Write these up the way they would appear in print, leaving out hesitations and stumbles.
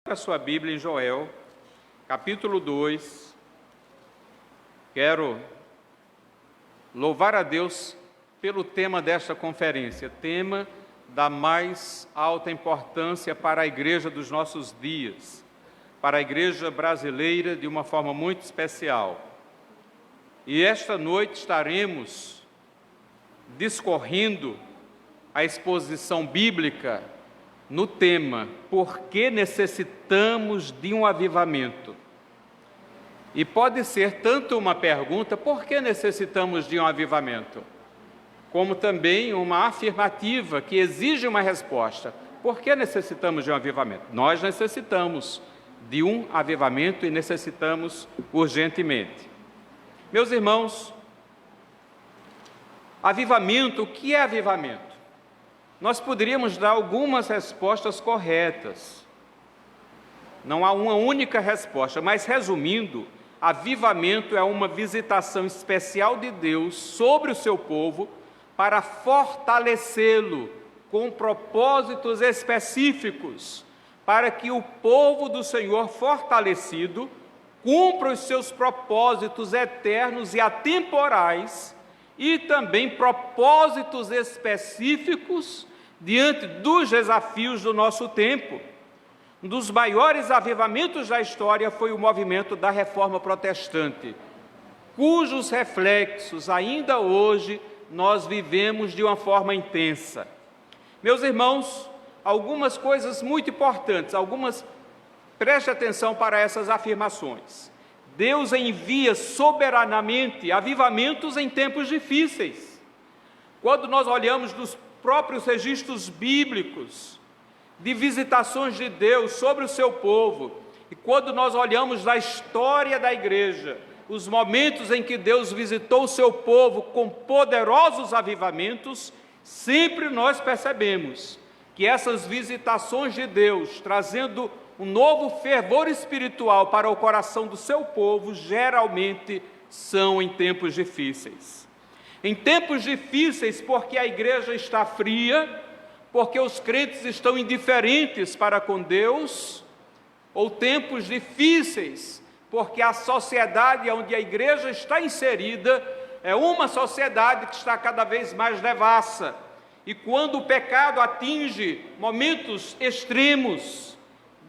A sua Bíblia em Joel, capítulo 2. Quero louvar a Deus pelo tema desta conferência, tema da mais alta importância para a igreja dos nossos dias, para a igreja brasileira de uma forma muito especial. E esta noite estaremos discorrendo a exposição bíblica no tema Por que necessitamos de um avivamento? E pode ser tanto uma pergunta, por que necessitamos de um avivamento? Como também uma afirmativa que exige uma resposta. Por que necessitamos de um avivamento? Nós necessitamos de um avivamento e necessitamos urgentemente. Meus irmãos, avivamento, o que é avivamento? Nós poderíamos dar algumas respostas corretas. Não há uma única resposta, mas resumindo, avivamento é uma visitação especial de Deus sobre o seu povo para fortalecê-lo com propósitos específicos, para que o povo do Senhor fortalecido cumpra os seus propósitos eternos e atemporais e também propósitos específicos diante dos desafios do nosso tempo. Um dos maiores avivamentos da história foi o movimento da Reforma Protestante, cujos reflexos ainda hoje nós vivemos de uma forma intensa. Meus irmãos, algumas coisas muito importantes, preste atenção para essas afirmações. Deus envia soberanamente avivamentos em tempos difíceis. Quando nós olhamos nos próprios registros bíblicos de visitações de Deus sobre o seu povo, e quando nós olhamos na história da igreja, os momentos em que Deus visitou o seu povo com poderosos avivamentos, sempre nós percebemos que essas visitações de Deus, trazendo um novo fervor espiritual para o coração do seu povo, geralmente são em tempos difíceis. Em tempos difíceis porque a igreja está fria, porque os crentes estão indiferentes para com Deus, ou tempos difíceis porque a sociedade onde a igreja está inserida é uma sociedade que está cada vez mais devassa. E quando o pecado atinge momentos extremos,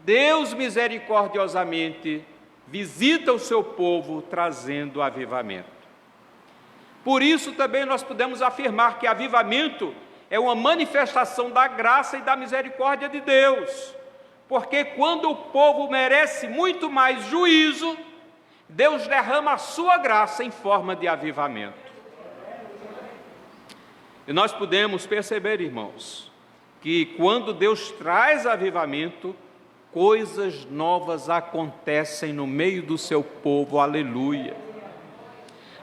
Deus misericordiosamente visita o seu povo trazendo avivamento. Por isso também nós podemos afirmar que avivamento é uma manifestação da graça e da misericórdia de Deus, porque quando o povo merece muito mais juízo, Deus derrama a sua graça em forma de avivamento. E nós podemos perceber, irmãos, que quando Deus traz avivamento, coisas novas acontecem no meio do seu povo, aleluia.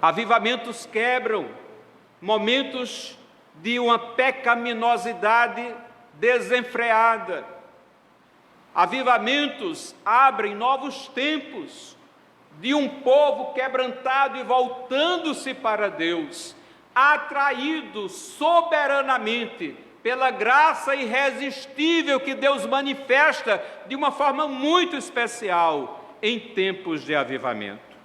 Avivamentos quebram momentos de uma pecaminosidade desenfreada. Avivamentos abrem novos tempos de um povo quebrantado e voltando-se para Deus, atraído soberanamente pela graça irresistível que Deus manifesta de uma forma muito especial em tempos de avivamento.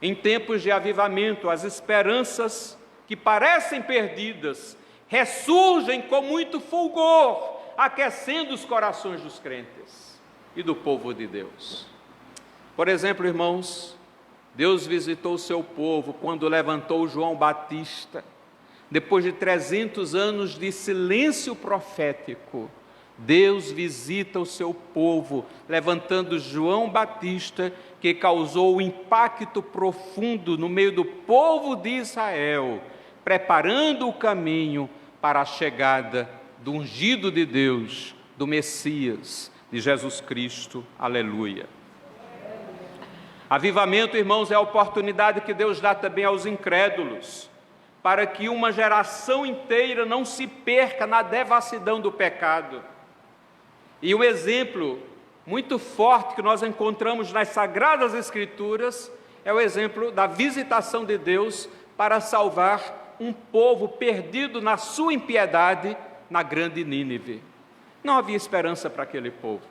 Em tempos de avivamento, as esperanças que parecem perdidas ressurgem com muito fulgor, aquecendo os corações dos crentes e do povo de Deus. Por exemplo, irmãos, Deus visitou o seu povo quando levantou João Batista. Depois de 300 anos de silêncio profético, Deus visita o seu povo, levantando João Batista, que causou um impacto profundo no meio do povo de Israel, preparando o caminho para a chegada do ungido de Deus, do Messias, de Jesus Cristo. Aleluia. Avivamento, irmãos, é a oportunidade que Deus dá também aos incrédulos, para que uma geração inteira não se perca na devassidão do pecado. E o exemplo muito forte que nós encontramos nas Sagradas Escrituras é o exemplo da visitação de Deus para salvar um povo perdido na sua impiedade na grande Nínive. Não havia esperança para aquele povo.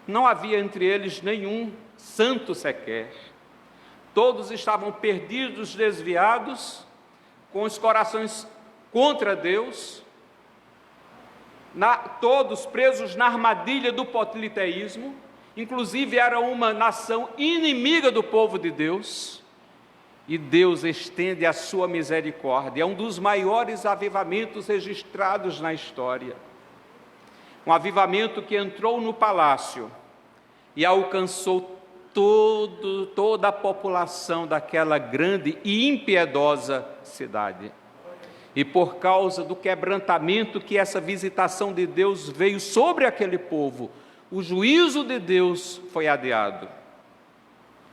não havia entre eles nenhum santo sequer. Todos estavam perdidos, desviados, com os corações contra Deus, todos presos na armadilha do politeísmo. Inclusive era uma nação inimiga do povo de Deus, e Deus estende a sua misericórdia. É um dos maiores avivamentos registrados na história. Um avivamento que entrou no palácio e alcançou toda a população daquela grande e impiedosa cidade. E por causa do quebrantamento que essa visitação de Deus veio sobre aquele povo, o juízo de Deus foi adiado.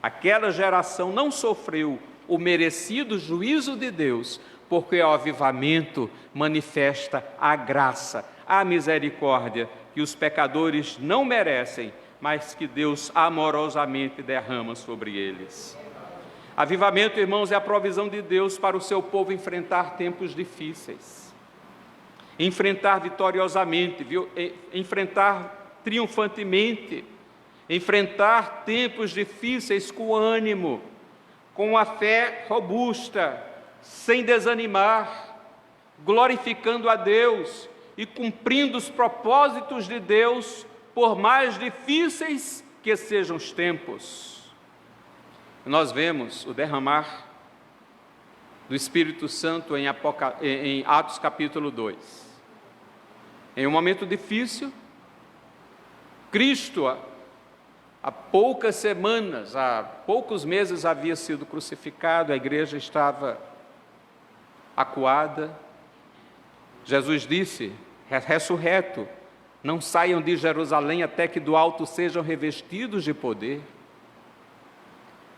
Aquela geração não sofreu o merecido juízo de Deus, porque o avivamento manifesta a graça, a misericórdia que os pecadores não merecem, mas que Deus amorosamente derrama sobre eles. Avivamento, irmãos, é a provisão de Deus para o seu povo enfrentar tempos difíceis, enfrentar vitoriosamente, enfrentar triunfantemente, enfrentar tempos difíceis com ânimo, com a fé robusta, sem desanimar, glorificando a Deus e cumprindo os propósitos de Deus, por mais difíceis que sejam os tempos. Nós vemos o derramar do Espírito Santo em Atos capítulo 2. Em um momento difícil, Cristo, há poucas semanas, há poucos meses havia sido crucificado, a igreja estava acuada. Jesus disse, ressurreto, não saiam de Jerusalém até que do alto sejam revestidos de poder.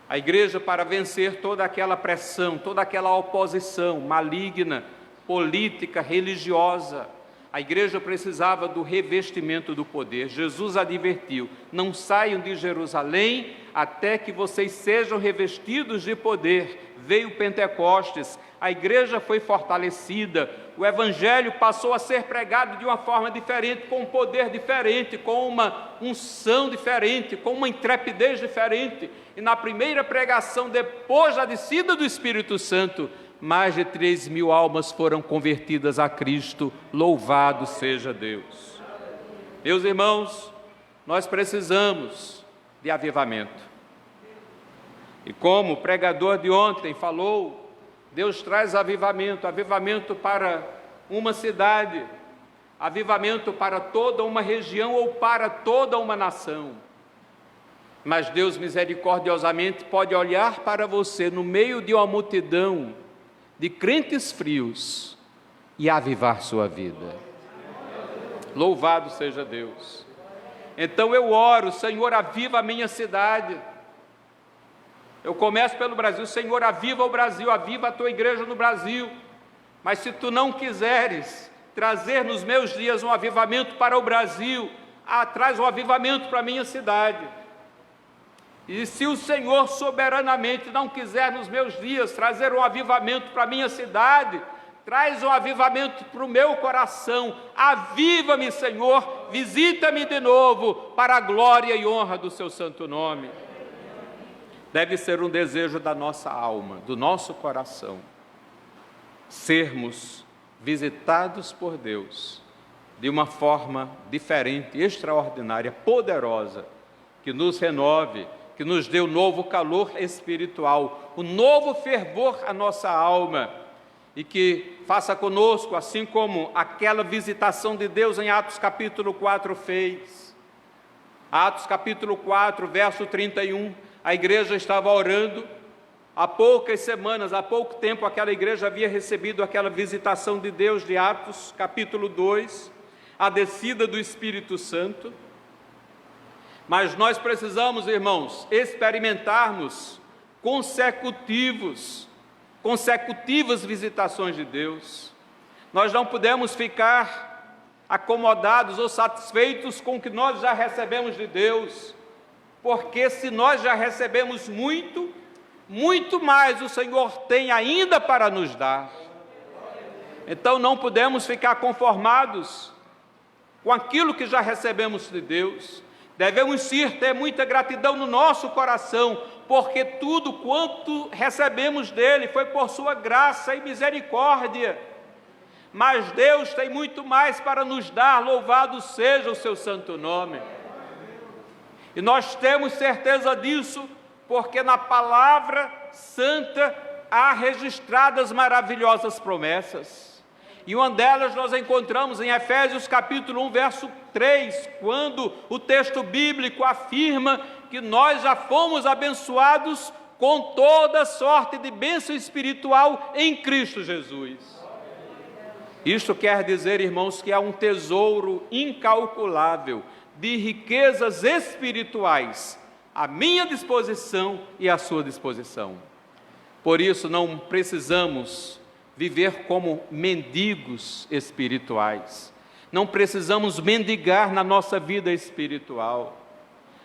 A igreja, para vencer toda aquela pressão, toda aquela oposição maligna, política, religiosa, a igreja precisava do revestimento do poder. Jesus advertiu, não saiam de Jerusalém até que vocês sejam revestidos de poder. Veio Pentecostes, a igreja foi fortalecida, o evangelho passou a ser pregado de uma forma diferente, com um poder diferente, com uma unção diferente, com uma intrepidez diferente. E na primeira pregação, depois da descida do Espírito Santo, mais de 3.000 almas foram convertidas a Cristo. Louvado seja Deus. Meus irmãos, nós precisamos de avivamento. E como o pregador de ontem falou, Deus traz avivamento, avivamento para uma cidade, avivamento para toda uma região ou para toda uma nação. Mas Deus misericordiosamente pode olhar para você no meio de uma multidão de crentes frios e avivar sua vida. Louvado seja Deus. Então eu oro, Senhor, aviva a minha cidade. Eu começo pelo Brasil, Senhor, aviva o Brasil, aviva a tua igreja no Brasil. Mas se tu não quiseres trazer nos meus dias um avivamento para o Brasil, traz um avivamento para a minha cidade. E se o Senhor soberanamente não quiser nos meus dias trazer um avivamento para a minha cidade, traz um avivamento para o meu coração. Aviva-me, Senhor, visita-me de novo, para a glória e honra do seu santo nome. Deve ser um desejo da nossa alma, do nosso coração, sermos visitados por Deus de uma forma diferente, extraordinária, poderosa, que nos renove, que nos dê um novo calor espiritual, um novo fervor à nossa alma, e que faça conosco, assim como aquela visitação de Deus em Atos capítulo 4 fez. Atos capítulo 4, verso 31, a igreja estava orando, há poucas semanas, há pouco tempo, aquela igreja havia recebido aquela visitação de Deus de Atos capítulo 2, a descida do Espírito Santo. Mas nós precisamos, irmãos, experimentarmos consecutivas visitações de Deus. Nós não podemos ficar acomodados ou satisfeitos com o que nós já recebemos de Deus, porque se nós já recebemos muito, muito mais o Senhor tem ainda para nos dar. Então não podemos ficar conformados com aquilo que já recebemos de Deus. Devemos sim ter muita gratidão no nosso coração, porque tudo quanto recebemos dele foi por sua graça e misericórdia. Mas Deus tem muito mais para nos dar, louvado seja o seu santo nome. E nós temos certeza disso, porque na palavra santa há registradas maravilhosas promessas. E uma delas nós encontramos em Efésios capítulo 1, verso 3, quando o texto bíblico afirma que nós já fomos abençoados com toda sorte de bênção espiritual em Cristo Jesus. Isto quer dizer, irmãos, que há um tesouro incalculável de riquezas espirituais à minha disposição e à sua disposição. Por isso não precisamos viver como mendigos espirituais. Não precisamos mendigar na nossa vida espiritual.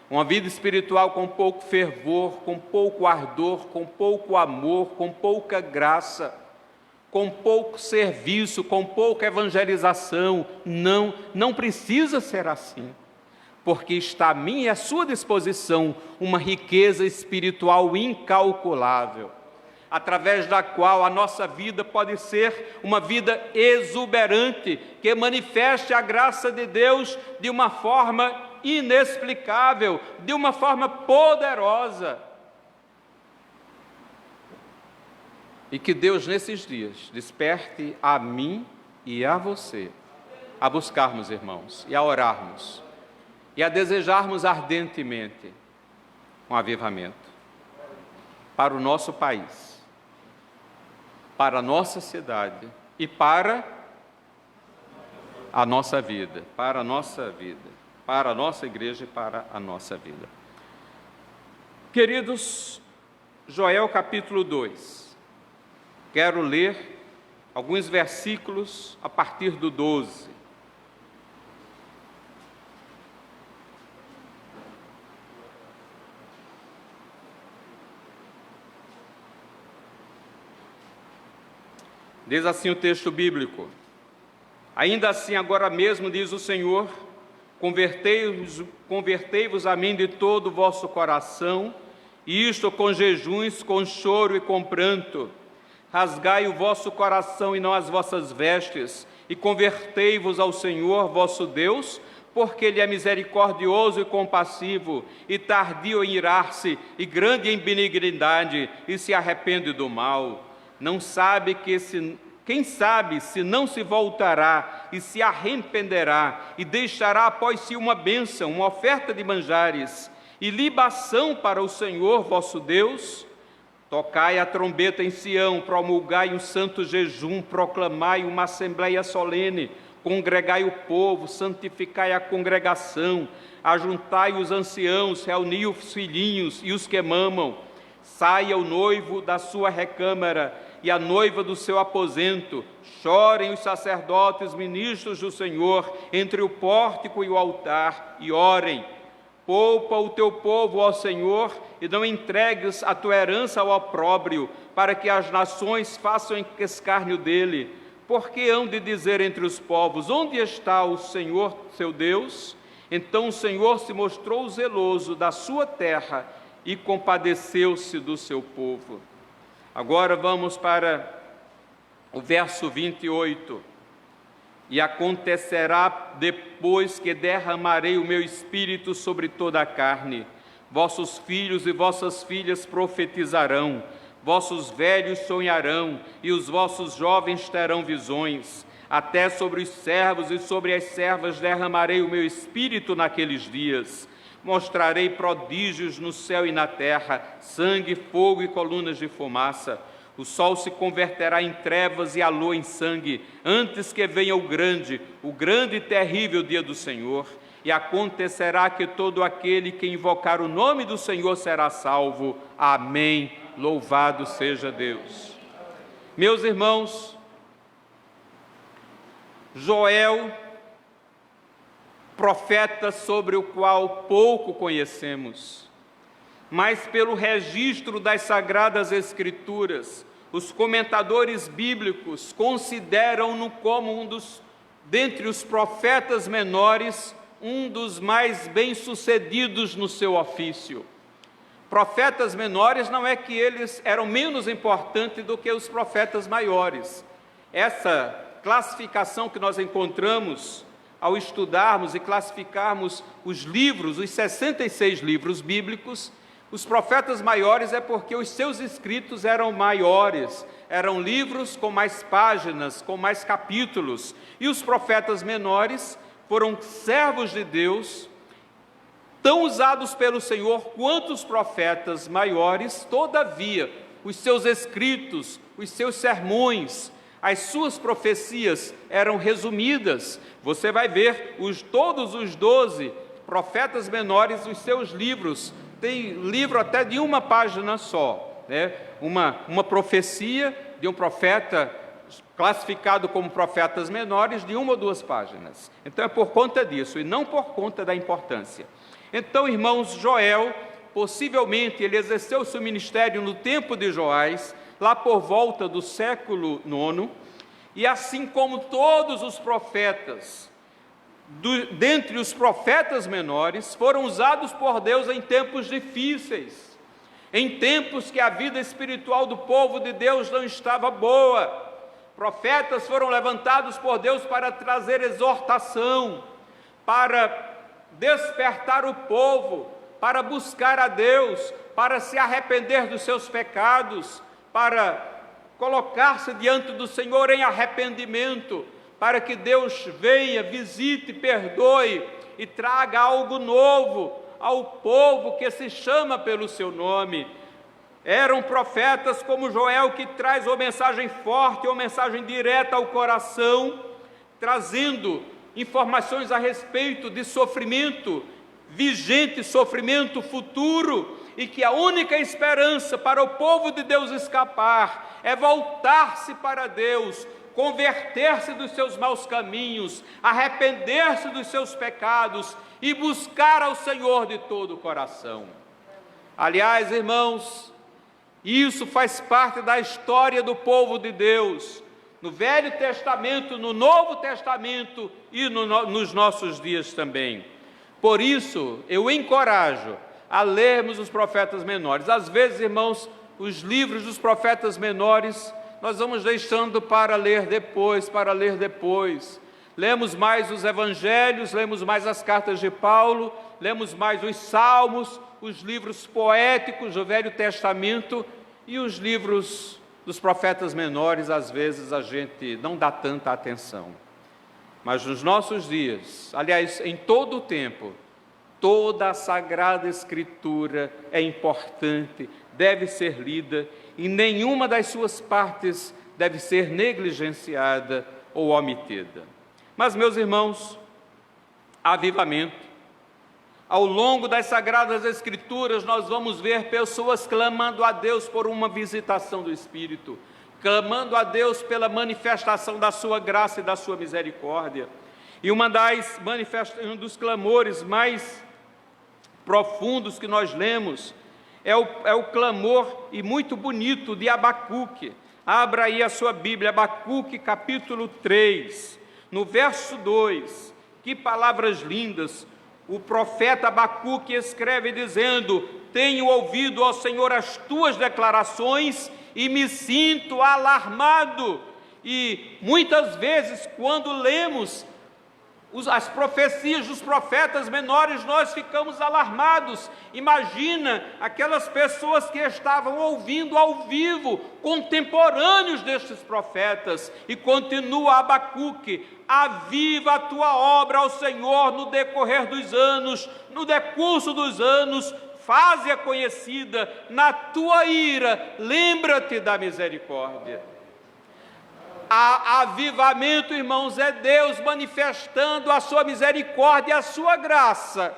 Uma vida espiritual com pouco fervor, com pouco ardor, com pouco amor, com pouca graça, com pouco serviço, com pouca evangelização. Não precisa ser assim. Porque está à minha e à sua disposição uma riqueza espiritual incalculável, através da qual a nossa vida pode ser uma vida exuberante, que manifeste a graça de Deus de uma forma inexplicável, de uma forma poderosa. E que Deus, nesses dias, desperte a mim e a você a buscarmos, irmãos, e a orarmos, e a desejarmos ardentemente um avivamento para o nosso país, para a nossa cidade e para a nossa vida, para a nossa vida, para a nossa igreja e para a nossa vida. Queridos, Joel capítulo 2, quero ler alguns versículos a partir do 12. Diz assim o texto bíblico: ainda assim agora mesmo, diz o Senhor, convertei-vos a mim de todo o vosso coração, e isto com jejuns, com choro e com pranto. Rasgai o vosso coração e não as vossas vestes, e convertei-vos ao Senhor vosso Deus, porque Ele é misericordioso e compassivo, e tardio em irar-se, e grande em benignidade, e se arrepende do mal. Não sabe quem sabe se não se voltará e se arrependerá e deixará após si uma bênção, uma oferta de manjares e libação para o Senhor vosso Deus? Tocai a trombeta em Sião, promulgai um santo jejum, proclamai uma assembleia solene, congregai o povo, santificai a congregação, ajuntai os anciãos, reuni os filhinhos e os que mamam. Saia o noivo da sua recâmara e a noiva do seu aposento. Chorem os sacerdotes, ministros do Senhor, entre o pórtico e o altar, e orem. Poupa o teu povo, ó Senhor, e não entregues a tua herança ao opróbrio, para que as nações façam escárnio dele. Porque hão de dizer entre os povos: onde está o Senhor, seu Deus? Então o Senhor se mostrou zeloso da sua terra e compadeceu-se do seu povo. Agora vamos para o verso 28. E acontecerá depois que derramarei o meu espírito sobre toda a carne. Vossos filhos e vossas filhas profetizarão, vossos velhos sonharão, e os vossos jovens terão visões. Até sobre os servos e sobre as servas derramarei o meu espírito naqueles dias. Mostrarei prodígios no céu e na terra, sangue, fogo e colunas de fumaça. O sol se converterá em trevas e a lua em sangue, antes que venha o grande e terrível dia do Senhor. E acontecerá que todo aquele que invocar o nome do Senhor será salvo. Amém. Louvado seja Deus. Meus irmãos, Joel, profeta sobre o qual pouco conhecemos, mas pelo registro das Sagradas Escrituras, os comentadores bíblicos consideram-no como dentre os profetas menores, um dos mais bem-sucedidos no seu ofício. Profetas menores não é que eles eram menos importantes do que os profetas maiores. Essa classificação que nós encontramos ao estudarmos e classificarmos os livros, os 66 livros bíblicos, os profetas maiores é porque os seus escritos eram maiores, eram livros com mais páginas, com mais capítulos, e os profetas menores foram servos de Deus, tão usados pelo Senhor quanto os profetas maiores. Todavia, os seus escritos, os seus sermões, as suas profecias eram resumidas. Você vai ver todos os 12 profetas menores, os seus livros, tem livro até de uma página só, né? Uma profecia de um profeta classificado como profetas menores, de uma ou duas páginas. Então é por conta disso, e não por conta da importância. Então, irmãos, Joel, possivelmente ele exerceu o seu ministério no tempo de Joás, lá por volta do século IX, e assim como todos os profetas, dentre os profetas menores, foram usados por Deus em tempos difíceis, em tempos que a vida espiritual do povo de Deus não estava boa. Profetas foram levantados por Deus para trazer exortação, para despertar o povo, para buscar a Deus, para se arrepender dos seus pecados, para colocar-se diante do Senhor em arrependimento, para que Deus venha, visite, perdoe e traga algo novo ao povo que se chama pelo seu nome. Eram profetas como Joel, que traz uma mensagem forte, uma mensagem direta ao coração, trazendo informações a respeito de sofrimento vigente, sofrimento futuro, e que a única esperança para o povo de Deus escapar é voltar-se para Deus, converter-se dos seus maus caminhos, arrepender-se dos seus pecados e buscar ao Senhor de todo o coração. Aliás, irmãos, isso faz parte da história do povo de Deus, no Velho Testamento, no Novo Testamento e nos nossos dias também. Por isso, eu encorajo a lermos os profetas menores. Às vezes, irmãos, os livros dos profetas menores, nós vamos deixando para ler depois. Lemos mais os evangelhos, lemos mais as cartas de Paulo, lemos mais os salmos, os livros poéticos do Velho Testamento, e os livros dos profetas menores, às vezes, a gente não dá tanta atenção. Mas nos nossos dias, aliás, em todo o tempo, toda a Sagrada Escritura é importante, deve ser lida, e nenhuma das suas partes deve ser negligenciada ou omitida. Mas, meus irmãos, avivamento. Ao longo das Sagradas Escrituras, nós vamos ver pessoas clamando a Deus por uma visitação do Espírito, clamando a Deus pela manifestação da sua graça e da sua misericórdia. E um dos clamores mais profundos que nós lemos é o clamor, e muito bonito, de Abacuque. Abra aí a sua Bíblia, Abacuque capítulo 3, no verso 2, que palavras lindas! O profeta Abacuque escreve dizendo: tenho ouvido, ó Senhor, as tuas declarações e me sinto alarmado. E muitas vezes, quando lemos as profecias dos profetas menores, nós ficamos alarmados. Imagina aquelas pessoas que estavam ouvindo ao vivo, contemporâneos destes profetas, e continua Abacuque: aviva a tua obra, ao Senhor, no decorrer dos anos, no decurso dos anos, faze-a conhecida, na tua ira, lembra-te da misericórdia. Avivamento, irmãos, é Deus manifestando a sua misericórdia e a sua graça,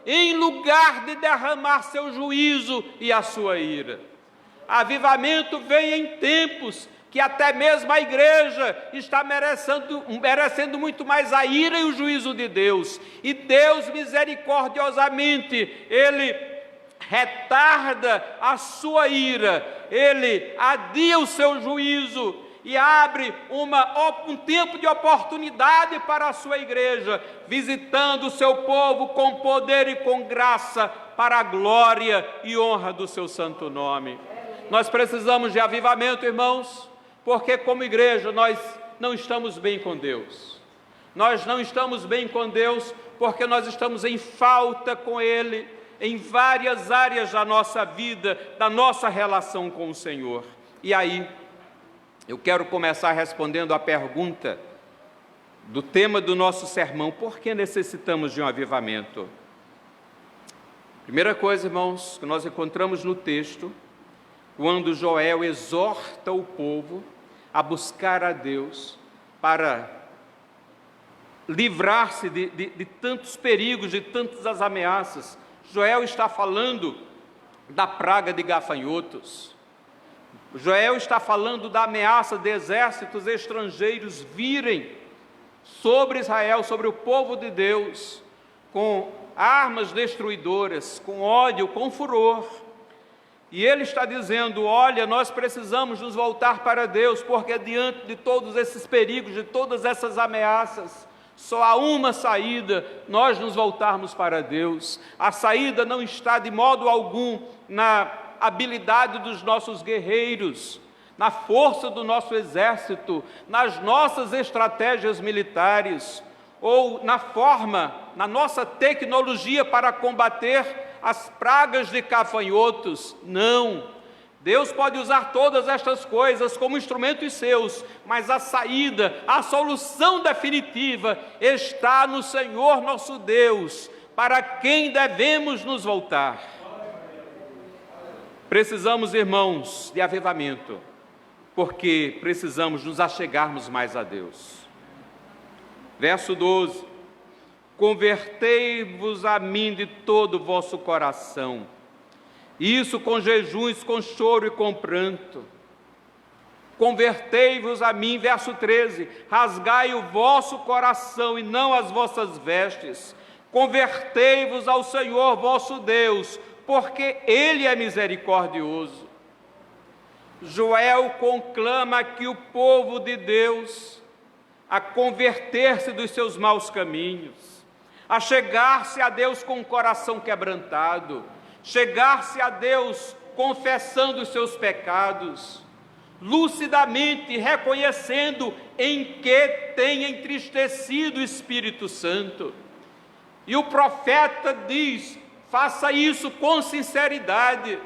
em lugar de derramar seu juízo e a sua ira. Avivamento vem em tempos que até mesmo a igreja está merecendo muito mais a ira e o juízo de Deus. E Deus, misericordiosamente, Ele retarda a sua ira, Ele adia o seu juízo, e abre um tempo de oportunidade para a sua igreja, visitando o seu povo com poder e com graça, para a glória e honra do seu santo nome. Nós precisamos de avivamento, irmãos, porque como igreja nós não estamos bem com Deus. Nós não estamos bem com Deus porque nós estamos em falta com Ele em várias áreas da nossa vida, da nossa relação com o Senhor. E aí, eu quero começar respondendo a pergunta do tema do nosso sermão: por que necessitamos de um avivamento? Primeira coisa, irmãos, que nós encontramos no texto, quando Joel exorta o povo a buscar a Deus para livrar-se de tantos perigos, de tantas ameaças. Joel está falando da praga de gafanhotos. Joel está falando da ameaça de exércitos estrangeiros virem sobre Israel, sobre o povo de Deus, com armas destruidoras, com ódio, com furor. E ele está dizendo: olha, nós precisamos nos voltar para Deus, porque diante de todos esses perigos, de todas essas ameaças, só há uma saída: nós nos voltarmos para Deus. A saída não está de modo algum na habilidade dos nossos guerreiros, na força do nosso exército, nas nossas estratégias militares, ou na nossa tecnologia para combater as pragas de gafanhotos. Não. Deus pode usar todas estas coisas como instrumentos seus, mas a saída, a solução definitiva está no Senhor nosso Deus, para quem devemos nos voltar. Precisamos, irmãos, de avivamento, porque precisamos nos achegarmos mais a Deus. Verso 12: convertei-vos a mim de todo o vosso coração, isso com jejuns, com choro e com pranto. Convertei-vos a mim, verso 13, rasgai o vosso coração e não as vossas vestes. Convertei-vos ao Senhor vosso Deus, porque Ele é misericordioso. Joel conclama aqui o povo de Deus a converter-se dos seus maus caminhos, a chegar-se a Deus com o coração quebrantado, chegar-se a Deus confessando os seus pecados, lucidamente reconhecendo em que tem entristecido o Espírito Santo. E o profeta diz: faça isso com sinceridade,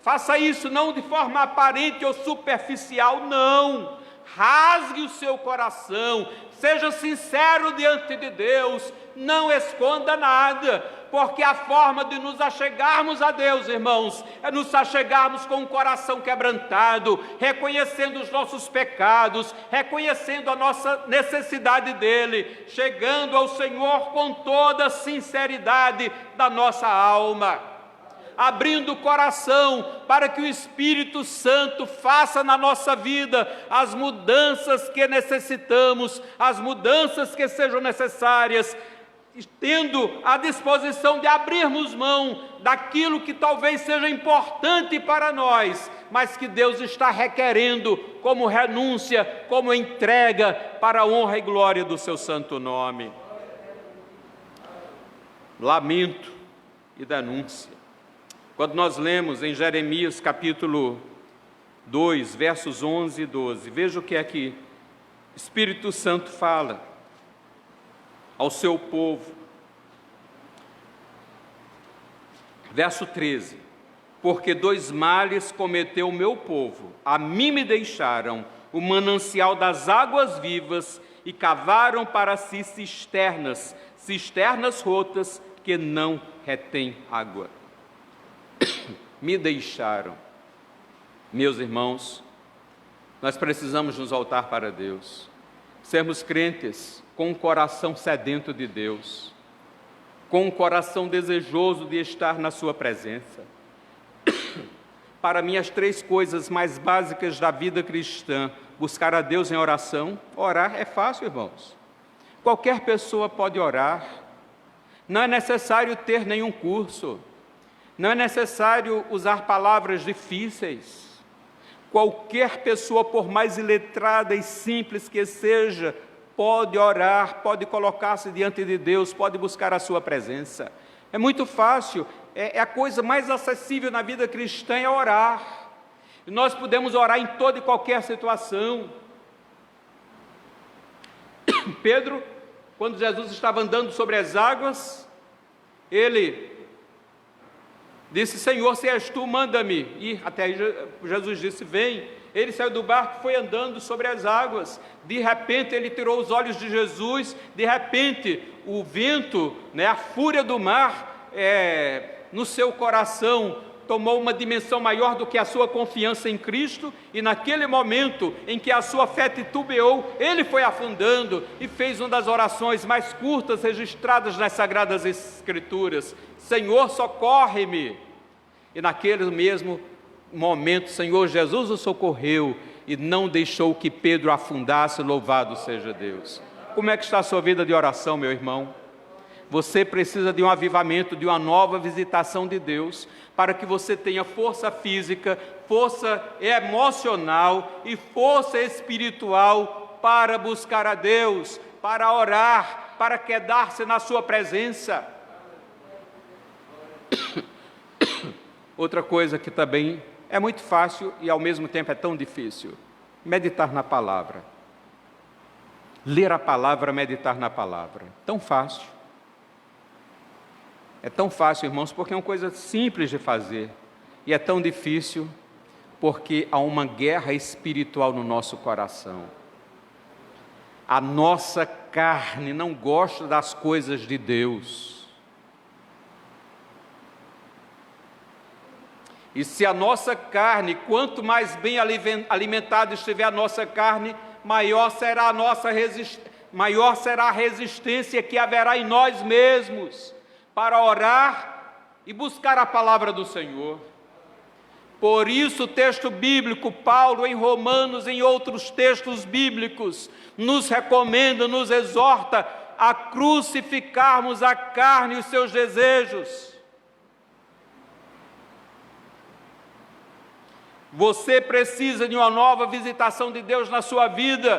faça isso não de forma aparente ou superficial, não. Rasgue o seu coração, seja sincero diante de Deus, não esconda nada, porque a forma de nos achegarmos a Deus, irmãos, é nos achegarmos com o coração quebrantado, reconhecendo os nossos pecados, reconhecendo a nossa necessidade dEle, chegando ao Senhor com toda a sinceridade da nossa alma, abrindo o coração para que o Espírito Santo faça na nossa vida as mudanças que necessitamos, as mudanças que sejam necessárias, tendo a disposição de abrirmos mão daquilo que talvez seja importante para nós, mas que Deus está requerendo como renúncia, como entrega para a honra e glória do seu santo nome. Lamento e denúncia. Quando nós lemos em Jeremias capítulo 2, versos 11 e 12, veja o que é que o Espírito Santo fala ao seu povo. Verso 13: porque 2 males cometeu o meu povo, a mim me deixaram o manancial das águas vivas e cavaram para si cisternas rotas que não retêm água. Me deixaram. Meus irmãos, nós precisamos nos voltar para Deus, sermos crentes com um coração sedento de Deus, com um coração desejoso de estar na sua presença. Para mim, as 3 coisas mais básicas da vida cristã: buscar a Deus em oração. Orar é fácil, irmãos. Qualquer pessoa pode orar. Não é necessário ter nenhum curso. Não é necessário usar palavras difíceis. Qualquer pessoa, por mais iletrada e simples que seja, pode orar, pode colocar-se diante de Deus, pode buscar a sua presença. É muito fácil, é a coisa mais acessível na vida cristã, é orar. E nós podemos orar em toda e qualquer situação. Pedro, quando Jesus estava andando sobre as águas, ele disse: Senhor, se és tu, manda-me ir. Até aí Jesus disse: vem. Ele saiu do barco e foi andando sobre as águas. De repente ele tirou os olhos de Jesus. De repente o vento, a fúria do mar, no seu coração tomou uma dimensão maior do que a sua confiança em Cristo, e naquele momento em que a sua fé titubeou, ele foi afundando e fez uma das orações mais curtas registradas nas Sagradas Escrituras: Senhor, socorre-me. E naquele mesmo momento, Senhor Jesus o socorreu e não deixou que Pedro afundasse. Louvado seja Deus. Como é que está a sua vida de oração, meu irmão? Você precisa de um avivamento, de uma nova visitação de Deus, para que você tenha força física, força emocional e força espiritual para buscar a Deus, para orar, para quedar-se na sua presença. Outra coisa que também é muito fácil e ao mesmo tempo é tão difícil: meditar na palavra. Ler a palavra, meditar na palavra. Tão fácil. É tão fácil, irmãos, porque é uma coisa simples de fazer. E é tão difícil porque há uma guerra espiritual no nosso coração. A nossa carne não gosta das coisas de Deus. E se a nossa carne, quanto mais bem alimentada estiver a nossa carne, maior será a resistência que haverá em nós mesmos para orar e buscar a palavra do Senhor. Por isso o texto bíblico, Paulo em Romanos, em outros textos bíblicos, nos recomenda, nos exorta a crucificarmos a carne e os seus desejos. Você precisa de uma nova visitação de Deus na sua vida,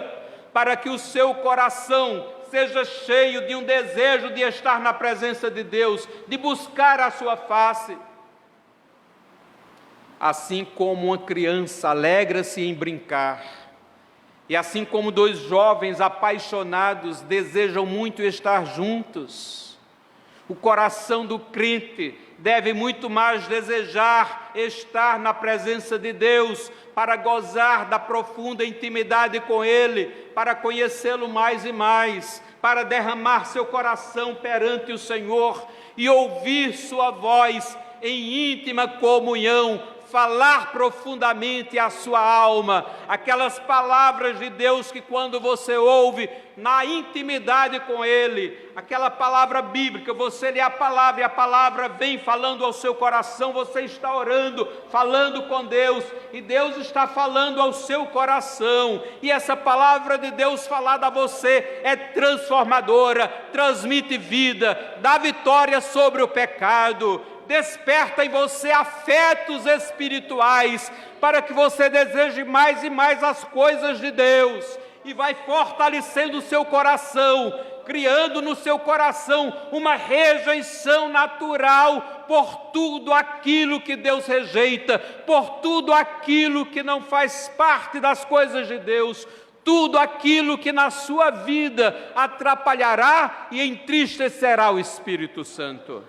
para que o seu coração seja cheio de um desejo de estar na presença de Deus, de buscar a sua face. Assim como uma criança alegra-se em brincar, e assim como dois jovens apaixonados desejam muito estar juntos, o coração do crente deve muito mais desejar estar na presença de Deus, para gozar da profunda intimidade com Ele, para conhecê-lo mais e mais, para derramar seu coração perante o Senhor e ouvir sua voz em íntima comunhão, falar profundamente à sua alma, aquelas palavras de Deus que quando você ouve na intimidade com Ele, aquela palavra bíblica, você lê a palavra e a palavra vem falando ao seu coração, você está orando, falando com Deus, e Deus está falando ao seu coração, e essa palavra de Deus falada a você é transformadora, transmite vida, dá vitória sobre o pecado, desperta em você afetos espirituais, para que você deseje mais e mais as coisas de Deus, e vai fortalecendo o seu coração, criando no seu coração uma rejeição natural por tudo aquilo que Deus rejeita, por tudo aquilo que não faz parte das coisas de Deus, tudo aquilo que na sua vida atrapalhará e entristecerá o Espírito Santo.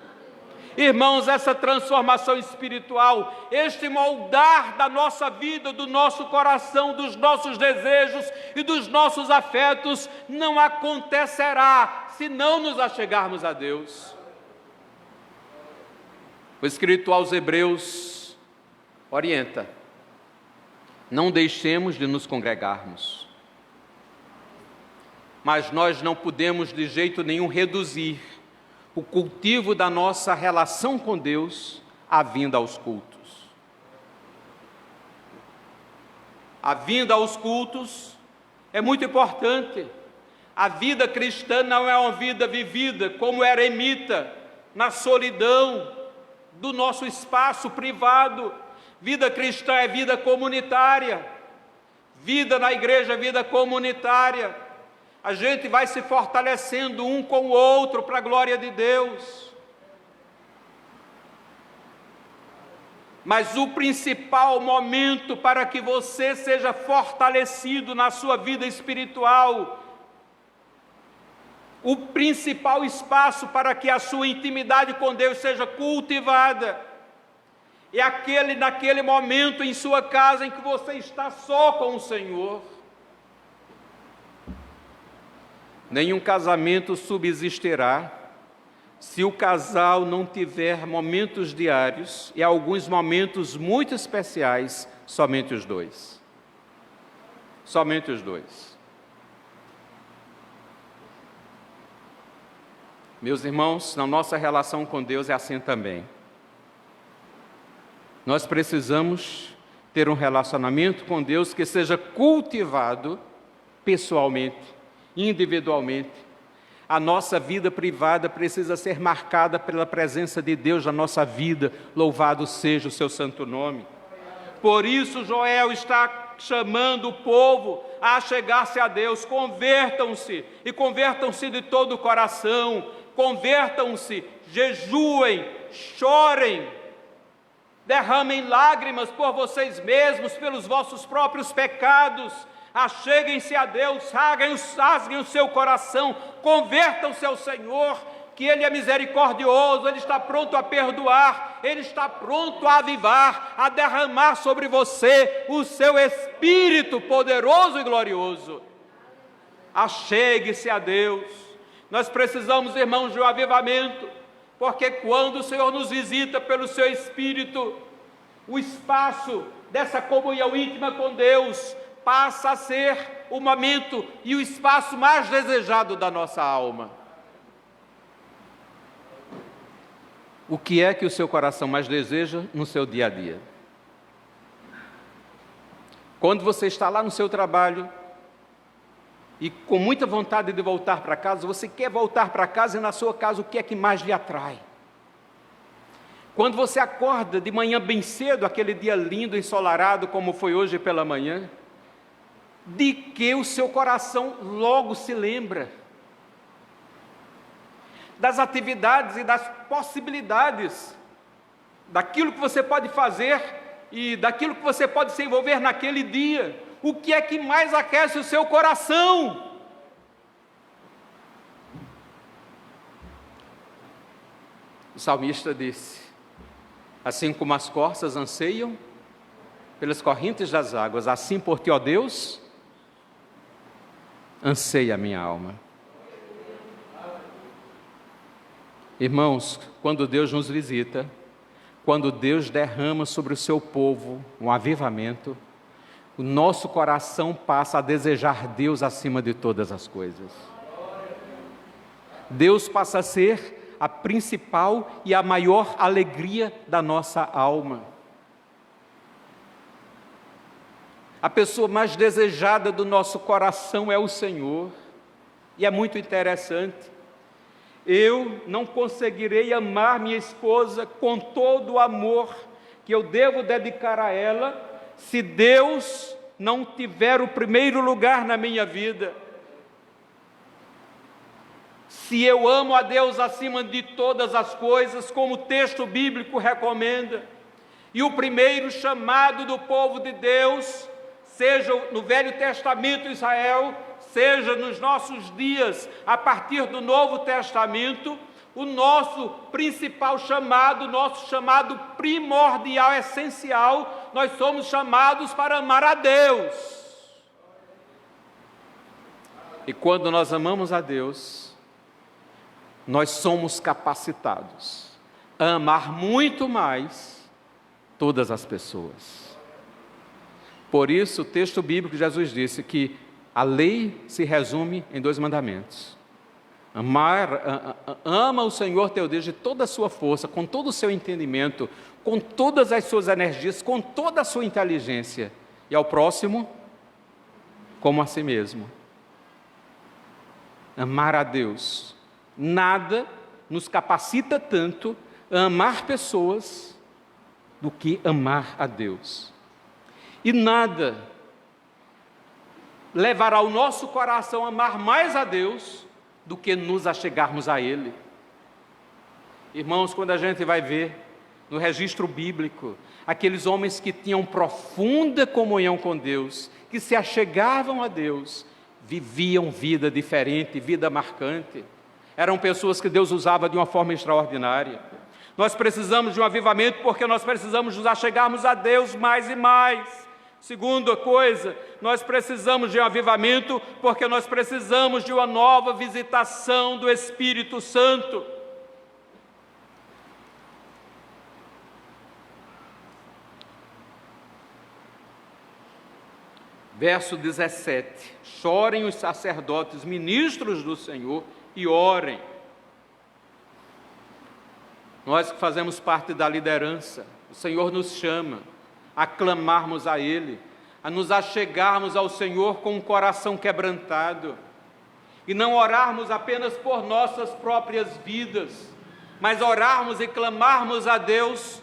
Irmãos, essa transformação espiritual, este moldar da nossa vida, do nosso coração, dos nossos desejos e dos nossos afetos, não acontecerá se não nos achegarmos a Deus. O escrito aos Hebreus orienta: não deixemos de nos congregarmos, mas nós não podemos de jeito nenhum reduzir o cultivo da nossa relação com Deus à vinda aos cultos. A vinda aos cultos é muito importante. A vida cristã não é uma vida vivida como eremita, na solidão do nosso espaço privado, Vida cristã é vida comunitária. Vida na igreja é vida comunitária. A gente vai se fortalecendo um com o outro para a glória de Deus. Mas o principal momento para que você seja fortalecido na sua vida espiritual, o principal espaço para que a sua intimidade com Deus seja cultivada, é naquele momento em sua casa em que você está só com o Senhor. Nenhum casamento subsistirá se o casal não tiver momentos diários e alguns momentos muito especiais, somente os dois. Somente os dois. Meus irmãos, na nossa relação com Deus é assim também. Nós precisamos ter um relacionamento com Deus que seja cultivado pessoalmente, individualmente. A nossa vida privada precisa ser marcada pela presença de Deus na nossa vida. Louvado seja o seu santo nome. Por isso Joel está chamando o povo a chegar-se a Deus. Convertam-se, e convertam-se de todo o coração. Convertam-se, jejuem, chorem, derramem lágrimas por vocês mesmos, pelos vossos próprios pecados. Acheguem-se a Deus, rasguem o seu coração, convertam-se ao Senhor, que Ele é misericordioso, Ele está pronto a perdoar, Ele está pronto a avivar, a derramar sobre você o seu Espírito poderoso e glorioso. Achegue-se a Deus. Nós precisamos, irmãos, de um avivamento, porque quando o Senhor nos visita pelo seu Espírito, o espaço dessa comunhão íntima com Deus passa a ser o momento e o espaço mais desejado da nossa alma. O que é que o seu coração mais deseja no seu dia a dia? Quando você está lá no seu trabalho e com muita vontade de voltar para casa, você quer voltar para casa e na sua casa o que é que mais lhe atrai? Quando você acorda de manhã bem cedo, aquele dia lindo, ensolarado como foi hoje pela manhã, de que o seu coração logo se lembra? Das atividades e das possibilidades, daquilo que você pode fazer e daquilo que você pode se envolver naquele dia. O que é que mais aquece o seu coração? O salmista disse: assim como as corças anseiam pelas correntes das águas, assim por ti, ó Deus, anseia a minha alma. Irmãos, quando Deus nos visita, quando Deus derrama sobre o seu povo um avivamento, o nosso coração passa a desejar Deus acima de todas as coisas. Deus passa a ser a principal e a maior alegria da nossa alma. A pessoa mais desejada do nosso coração é o Senhor. E é muito interessante. Eu não conseguirei amar minha esposa com todo o amor que eu devo dedicar a ela, se Deus não tiver o primeiro lugar na minha vida. Se eu amo a Deus acima de todas as coisas, como o texto bíblico recomenda, e o primeiro chamado do povo de Deus, seja no Velho Testamento Israel, seja nos nossos dias, a partir do Novo Testamento, o nosso principal chamado, nosso chamado primordial, essencial, nós somos chamados para amar a Deus. E quando nós amamos a Deus, nós somos capacitados a amar muito mais todas as pessoas. Por isso, o texto bíblico, Jesus disse que a lei se resume em 2 mandamentos. Ama o Senhor teu Deus de toda a sua força, com todo o seu entendimento, com todas as suas energias, com toda a sua inteligência, e ao próximo como a si mesmo. Amar a Deus. Nada nos capacita tanto a amar pessoas do que amar a Deus. E nada levará o nosso coração a amar mais a Deus do que nos achegarmos a Ele. Irmãos, quando a gente vai ver no registro bíblico, aqueles homens que tinham profunda comunhão com Deus, que se achegavam a Deus, viviam vida diferente, vida marcante. Eram pessoas que Deus usava de uma forma extraordinária. Nós precisamos de um avivamento porque nós precisamos nos achegarmos a Deus mais e mais. Segunda coisa, nós precisamos de um avivamento porque nós precisamos de uma nova visitação do Espírito Santo. Verso 17: chorem os sacerdotes, ministros do Senhor, e orem. Nós que fazemos parte da liderança, o Senhor nos chama a clamarmos a Ele, a nos achegarmos ao Senhor com um coração quebrantado, e não orarmos apenas por nossas próprias vidas, mas orarmos e clamarmos a Deus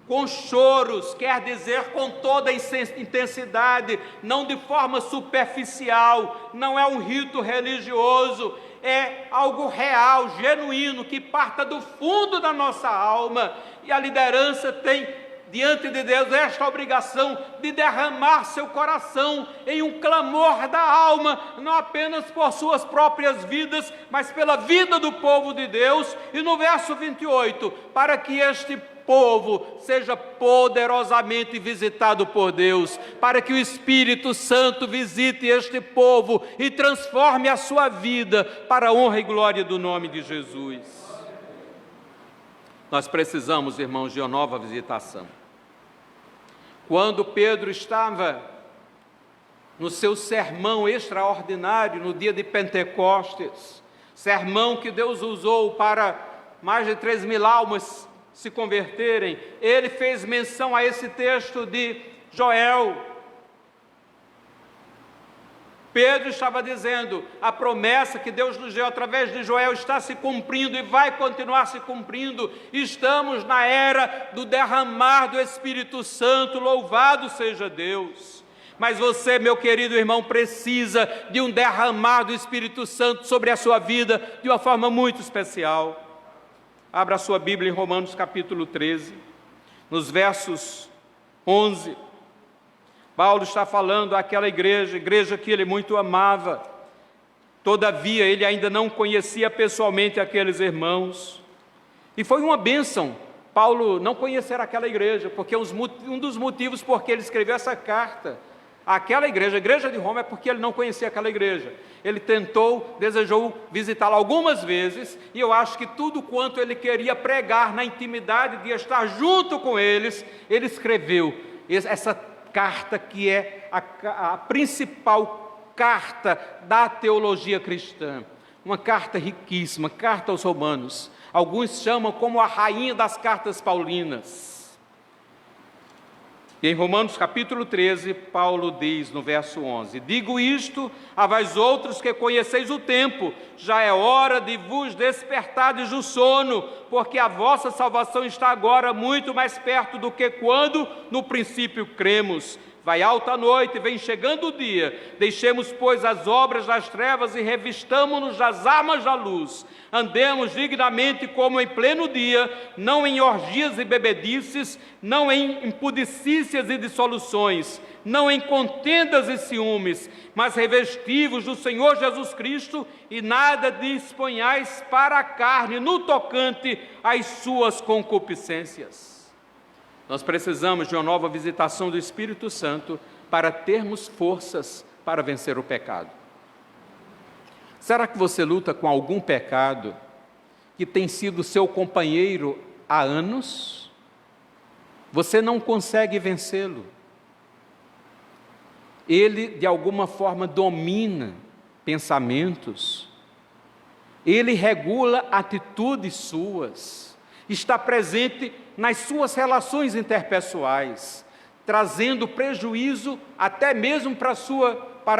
com choros, quer dizer, com toda a intensidade, não de forma superficial, não é um rito religioso, é algo real, genuíno, que parta do fundo da nossa alma. E a liderança tem, diante de Deus, esta obrigação de derramar seu coração em um clamor da alma, não apenas por suas próprias vidas, mas pela vida do povo de Deus. E no verso 28, para que este povo seja poderosamente visitado por Deus, para que o Espírito Santo visite este povo e transforme a sua vida para a honra e glória do nome de Jesus. Nós precisamos, irmãos, de uma nova visitação. Quando Pedro estava no seu sermão extraordinário no dia de Pentecostes, sermão que Deus usou para mais de 3.000 almas se converterem, ele fez menção a esse texto de Joel. Pedro estava dizendo, a promessa que Deus nos deu através de Joel está se cumprindo e vai continuar se cumprindo. Estamos na era do derramar do Espírito Santo, louvado seja Deus. Mas você, meu querido irmão, precisa de um derramar do Espírito Santo sobre a sua vida de uma forma muito especial. Abra a sua Bíblia em Romanos capítulo 13, nos versos 11. Paulo está falando àquela igreja que ele muito amava. Todavia, ele ainda não conhecia pessoalmente aqueles irmãos. E foi uma bênção Paulo não conhecer aquela igreja, porque um dos motivos por que ele escreveu essa carta àquela igreja, a igreja de Roma, é porque ele não conhecia aquela igreja. Ele desejou visitá-la algumas vezes, e eu acho que tudo quanto ele queria pregar na intimidade de estar junto com eles, ele escreveu essa carta que é a principal carta da teologia cristã, uma carta riquíssima, carta aos Romanos. Alguns chamam como a rainha das cartas paulinas. E em Romanos capítulo 13, Paulo diz no verso 11: digo isto a vós outros que conheceis o tempo, já é hora de vos despertardes do sono, porque a vossa salvação está agora muito mais perto do que quando no princípio cremos. Vai alta a noite, vem chegando o dia. Deixemos, pois, as obras das trevas e revistamo-nos das armas da luz. Andemos dignamente como em pleno dia, não em orgias e bebedices, não em impudicícias e dissoluções, não em contendas e ciúmes, mas revesti-vos do Senhor Jesus Cristo e nada disponhais para a carne no tocante às suas concupiscências. Nós precisamos de uma nova visitação do Espírito Santo para termos forças para vencer o pecado. Será que você luta com algum pecado que tem sido seu companheiro há anos? Você não consegue vencê-lo. Ele, de alguma forma, domina pensamentos. Ele regula atitudes suas. Está presente nas suas relações interpessoais, trazendo prejuízo até mesmo para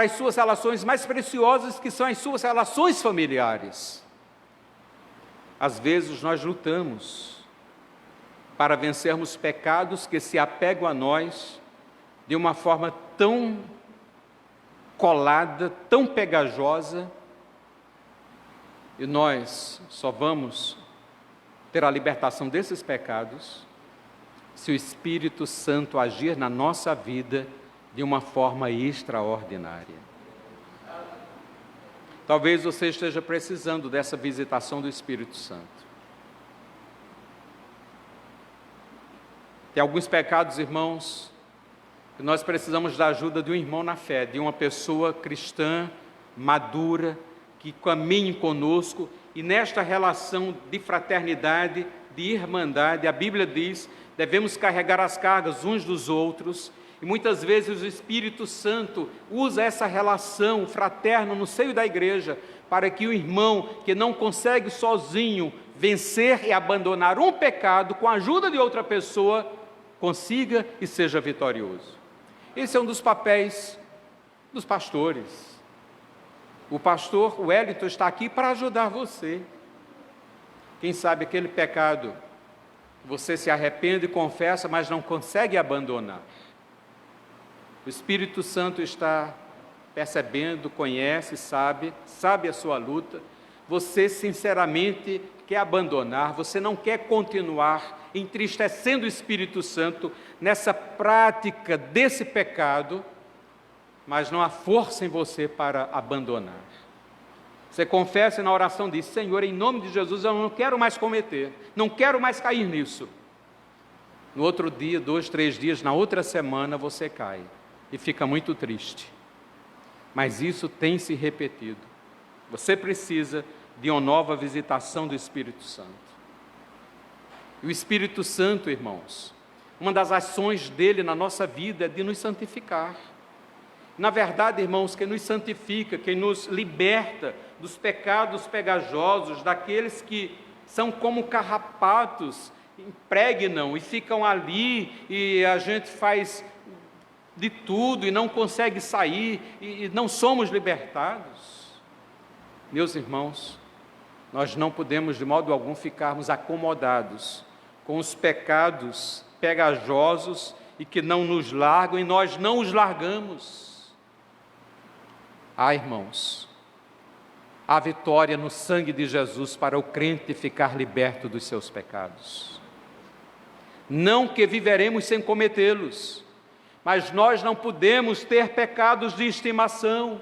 as suas relações mais preciosas, que são as suas relações familiares. Às vezes nós lutamos para vencermos pecados que se apegam a nós de uma forma tão colada, tão pegajosa, e nós só vamos ter a libertação desses pecados se o Espírito Santo agir na nossa vida de uma forma extraordinária. Talvez você esteja precisando dessa visitação do Espírito Santo. Tem alguns pecados, irmãos, que nós precisamos da ajuda de um irmão na fé, de uma pessoa cristã, madura, que caminhe conosco, e nesta relação de fraternidade, de irmandade, a Bíblia diz, devemos carregar as cargas uns dos outros, e muitas vezes o Espírito Santo usa essa relação fraterna no seio da igreja, para que o irmão que não consegue sozinho vencer e abandonar um pecado, com a ajuda de outra pessoa, consiga e seja vitorioso. Esse é um dos papéis dos pastores. O pastor Wellington está aqui para ajudar você. Quem sabe aquele pecado, você se arrepende e confessa, mas não consegue abandonar. O Espírito Santo está percebendo, conhece, sabe a sua luta. Você sinceramente quer abandonar, você não quer continuar entristecendo o Espírito Santo nessa prática desse pecado, mas não há força em você para abandonar. Você confessa e na oração diz: Senhor, em nome de Jesus, eu não quero mais cometer, não quero mais cair nisso. No outro dia, 2, 3 dias, na outra semana, você cai e fica muito triste. Mas isso tem se repetido. Você precisa de uma nova visitação do Espírito Santo. E o Espírito Santo, irmãos, uma das ações dele na nossa vida é de nos santificar. Na verdade, irmãos, quem nos santifica, quem nos liberta dos pecados pegajosos, daqueles que são como carrapatos, impregnam e ficam ali, e a gente faz de tudo e não consegue sair, e não somos libertados. Meus irmãos, nós não podemos de modo algum ficarmos acomodados com os pecados pegajosos e que não nos largam, e nós não os largamos. Irmãos, há vitória no sangue de Jesus para o crente ficar liberto dos seus pecados. Não que viveremos sem cometê-los, mas nós não podemos ter pecados de estimação,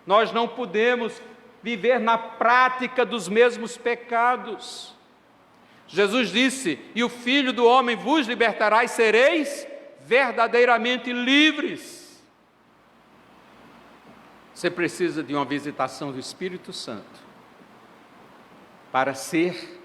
nós não podemos viver na prática dos mesmos pecados. Jesus disse: e o Filho do Homem vos libertará e sereis verdadeiramente livres. Você precisa de uma visitação do Espírito Santo para ser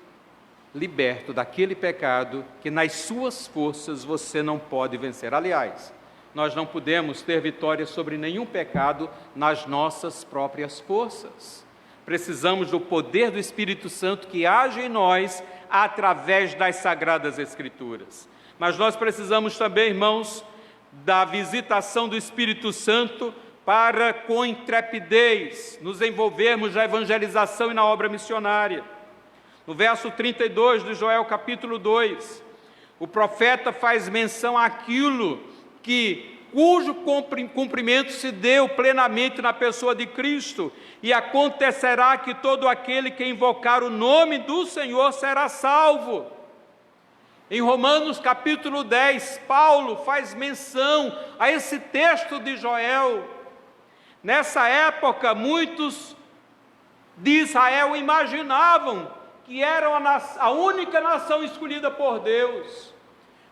liberto daquele pecado que nas suas forças você não pode vencer. Aliás, nós não podemos ter vitória sobre nenhum pecado nas nossas próprias forças. Precisamos do poder do Espírito Santo que age em nós através das Sagradas Escrituras. Mas nós precisamos também, irmãos, da visitação do Espírito Santo para, com intrepidez, nos envolvermos na evangelização e na obra missionária. No verso 32 de Joel, capítulo 2, o profeta faz menção àquilo cujo cumprimento se deu plenamente na pessoa de Cristo, e acontecerá que todo aquele que invocar o nome do Senhor será salvo. Em Romanos capítulo 10, Paulo faz menção a esse texto de Joel. Nessa época, muitos de Israel imaginavam que eram a única nação escolhida por Deus.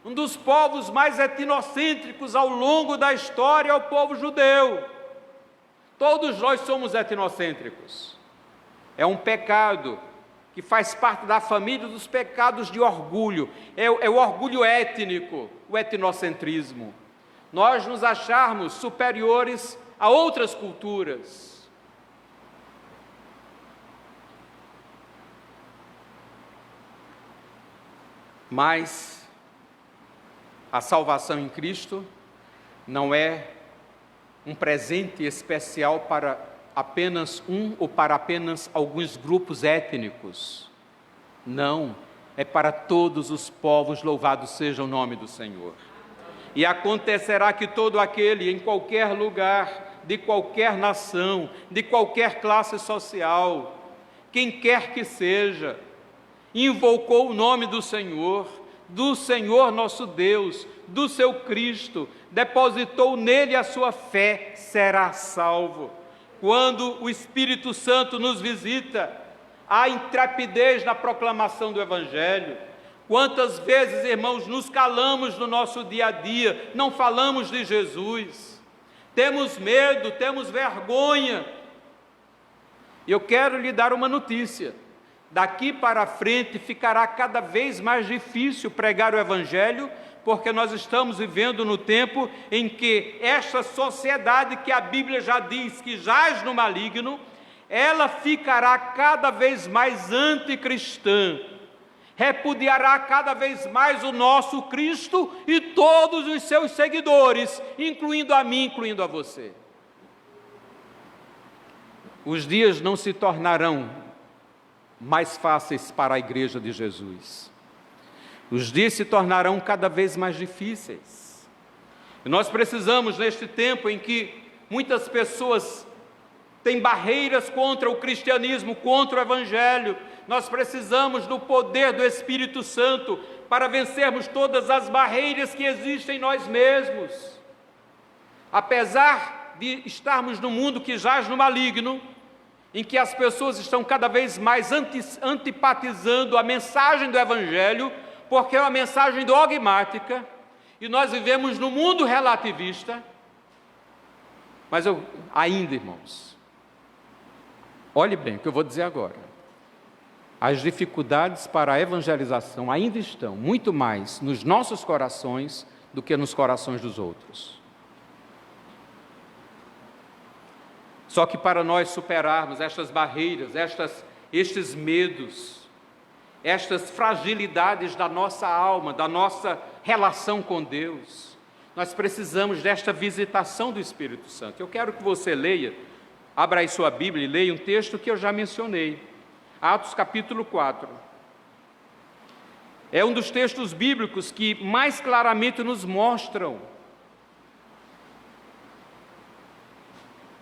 Um dos povos mais etnocêntricos ao longo da história é o povo judeu. Todos nós somos etnocêntricos. É um pecado que faz parte da família dos pecados de orgulho. É o orgulho étnico, o etnocentrismo. Nós nos acharmos superiores a outras culturas. Mas a salvação em Cristo não é um presente especial para apenas um ou para apenas alguns grupos étnicos. Não, é para todos os povos, louvado seja o nome do Senhor. E acontecerá que todo aquele, em qualquer lugar, de qualquer nação, de qualquer classe social, quem quer que seja, invocou o nome do Senhor nosso Deus, do seu Cristo, depositou nele a sua fé, será salvo. Quando o Espírito Santo nos visita, há intrepidez na proclamação do Evangelho. Quantas vezes, irmãos, nos calamos no nosso dia a dia, não falamos de Jesus, temos medo, temos vergonha. E eu quero lhe dar uma notícia: daqui para frente ficará cada vez mais difícil pregar o Evangelho, porque nós estamos vivendo no tempo em que esta sociedade que a Bíblia já diz que jaz no maligno, ela ficará cada vez mais anticristã, repudiará cada vez mais o nosso Cristo e todos os seus seguidores, incluindo a mim, incluindo a você. Os dias não se tornarão mais fáceis para a igreja de Jesus. Os dias se tornarão cada vez mais difíceis. E nós precisamos, neste tempo em que muitas pessoas têm barreiras contra o cristianismo, contra o Evangelho, nós precisamos do poder do Espírito Santo para vencermos todas as barreiras que existem em nós mesmos. Apesar de estarmos num mundo que jaz no maligno, em que as pessoas estão cada vez mais antipatizando a mensagem do Evangelho, porque é uma mensagem dogmática, e nós vivemos num mundo relativista. Mas ainda, irmãos, olhe bem o que eu vou dizer agora. As dificuldades para a evangelização ainda estão muito mais nos nossos corações do que nos corações dos outros. Só que para nós superarmos estas barreiras, estes medos, estas fragilidades da nossa alma, da nossa relação com Deus, nós precisamos desta visitação do Espírito Santo. Eu quero que você leia, abra aí sua Bíblia e leia um texto que eu já mencionei, Atos capítulo 4. É um dos textos bíblicos que mais claramente nos mostram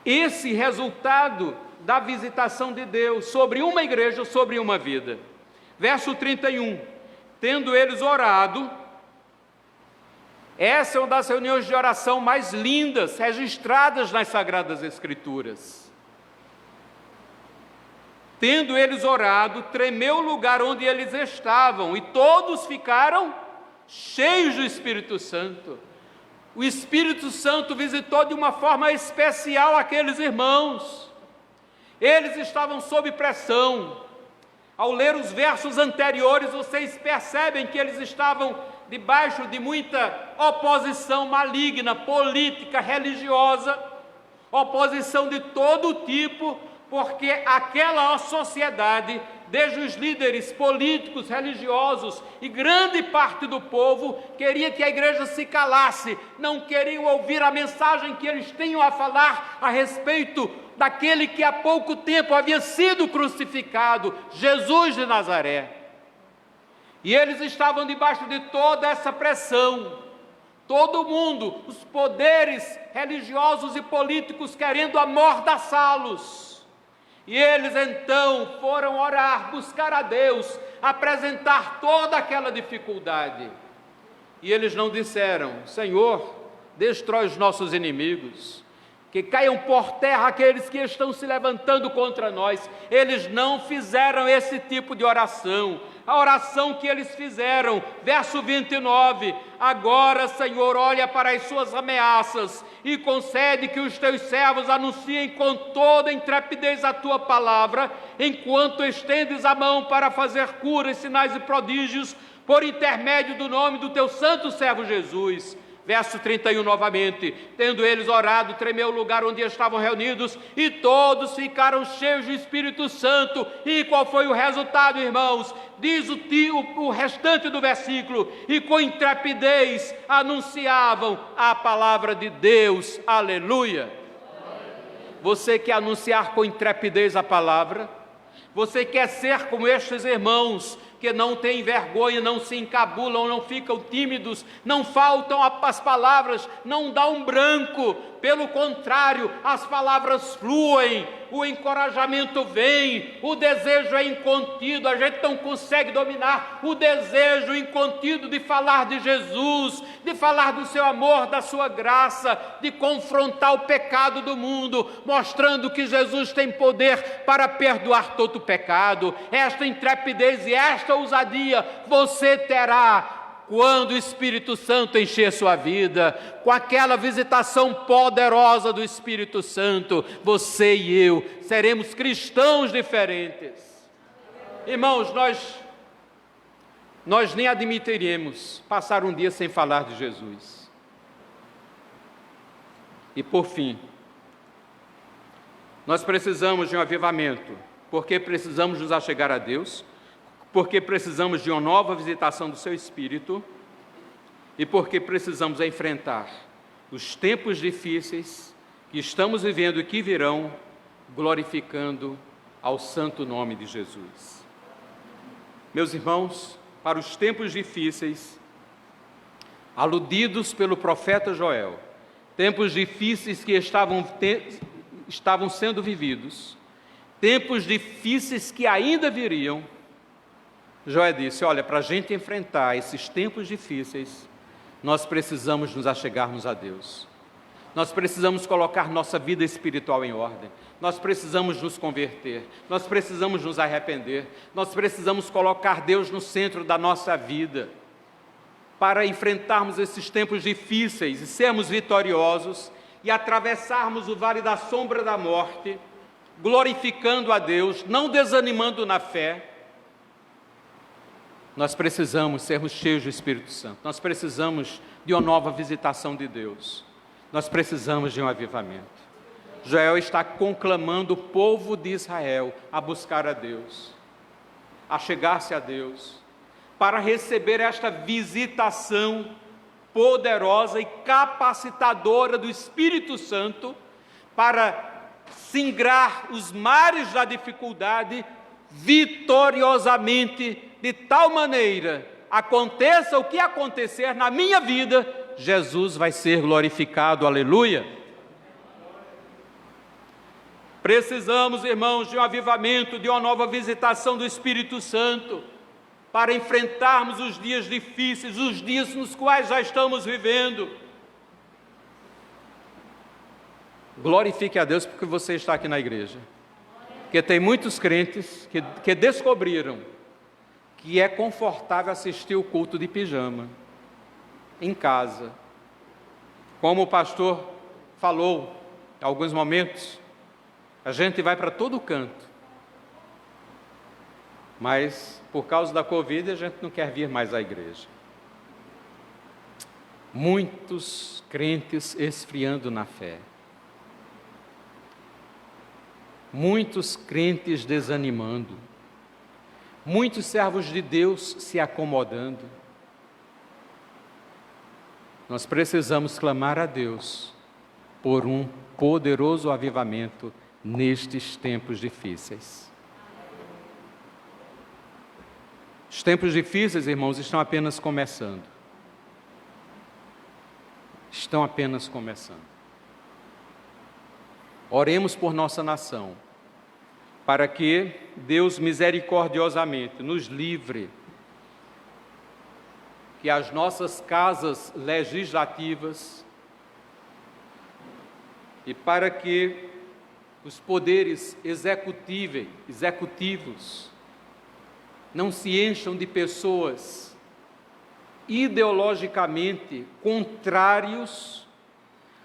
esse resultado da visitação de Deus sobre uma igreja, sobre uma vida. Verso 31, tendo eles orado, essa é uma das reuniões de oração mais lindas registradas nas Sagradas Escrituras. Tendo eles orado, tremeu o lugar onde eles estavam, e todos ficaram cheios do Espírito Santo. O Espírito Santo visitou de uma forma especial aqueles irmãos. Eles estavam sob pressão. Ao ler os versos anteriores, vocês percebem que eles estavam debaixo de muita oposição maligna, política, religiosa, oposição de todo tipo, porque aquela sociedade, desde os líderes políticos, religiosos e grande parte do povo, queria que a igreja se calasse, não queriam ouvir a mensagem que eles tinham a falar a respeito daquele que há pouco tempo havia sido crucificado, Jesus de Nazaré. E eles estavam debaixo de toda essa pressão, todo mundo, os poderes religiosos e políticos querendo amordaçá-los. E eles então foram orar, buscar a Deus, apresentar toda aquela dificuldade. E eles não disseram: Senhor, destrói os nossos inimigos, que caiam por terra aqueles que estão se levantando contra nós. Eles não fizeram esse tipo de oração. A oração que eles fizeram, verso 29, agora, Senhor, olha para as suas ameaças e concede que os teus servos anunciem com toda intrepidez a tua palavra, enquanto estendes a mão para fazer curas, sinais e prodígios, por intermédio do nome do teu santo servo Jesus. Verso 31 novamente, tendo eles orado, tremeu o lugar onde estavam reunidos, e todos ficaram cheios do Espírito Santo. E qual foi o resultado, irmãos? Diz o restante do versículo: e com intrepidez anunciavam a palavra de Deus. Aleluia! Você quer anunciar com intrepidez a palavra? Você quer ser como estes irmãos, que não têm vergonha, não se encabulam, não ficam tímidos, não faltam as palavras, não dá um branco. Pelo contrário, as palavras fluem, o encorajamento vem, o desejo é incontido, a gente não consegue dominar o desejo incontido de falar de Jesus, de falar do seu amor, da sua graça, de confrontar o pecado do mundo, mostrando que Jesus tem poder para perdoar todo o pecado. Esta intrepidez e esta ousadia você terá quando o Espírito Santo encher sua vida, com aquela visitação poderosa do Espírito Santo, você e eu seremos cristãos diferentes. Irmãos, nós nem admitiremos passar um dia sem falar de Jesus. E por fim, nós precisamos de um avivamento, porque precisamos nos achegar a Deus, porque precisamos de uma nova visitação do seu Espírito e porque precisamos enfrentar os tempos difíceis que estamos vivendo e que virão, glorificando ao santo nome de Jesus. Meus irmãos, para os tempos difíceis, aludidos pelo profeta Joel, tempos difíceis que estavam sendo vividos, tempos difíceis que ainda viriam, Joel disse, olha, para a gente enfrentar esses tempos difíceis, nós precisamos nos achegarmos a Deus. Nós precisamos colocar nossa vida espiritual em ordem. Nós precisamos nos converter. Nós precisamos nos arrepender. Nós precisamos colocar Deus no centro da nossa vida. Para enfrentarmos esses tempos difíceis e sermos vitoriosos e atravessarmos o vale da sombra da morte, glorificando a Deus, não desanimando na fé, nós precisamos sermos cheios do Espírito Santo. Nós precisamos de uma nova visitação de Deus. Nós precisamos de um avivamento. Joel está conclamando o povo de Israel a buscar a Deus, a chegar-se a Deus, para receber esta visitação poderosa e capacitadora do Espírito Santo, para singrar os mares da dificuldade vitoriosamente, de tal maneira, aconteça o que acontecer na minha vida, Jesus vai ser glorificado, aleluia. Precisamos, irmãos, de um avivamento, de uma nova visitação do Espírito Santo, para enfrentarmos os dias difíceis, os dias nos quais já estamos vivendo. Glorifique a Deus porque você está aqui na igreja. Porque tem muitos crentes que descobriram que é confortável assistir o culto de pijama, em casa. Como o pastor falou em alguns momentos, a gente vai para todo canto, mas por causa da Covid a gente não quer vir mais à igreja. Muitos crentes esfriando na fé, muitos crentes desanimando, muitos servos de Deus se acomodando. Nós precisamos clamar a Deus por um poderoso avivamento nestes tempos difíceis. Os tempos difíceis, irmãos, estão apenas começando. Estão apenas começando. Oremos por nossa nação, para que Deus misericordiosamente nos livre, que as nossas casas legislativas e para que os poderes executivos não se encham de pessoas ideologicamente contrários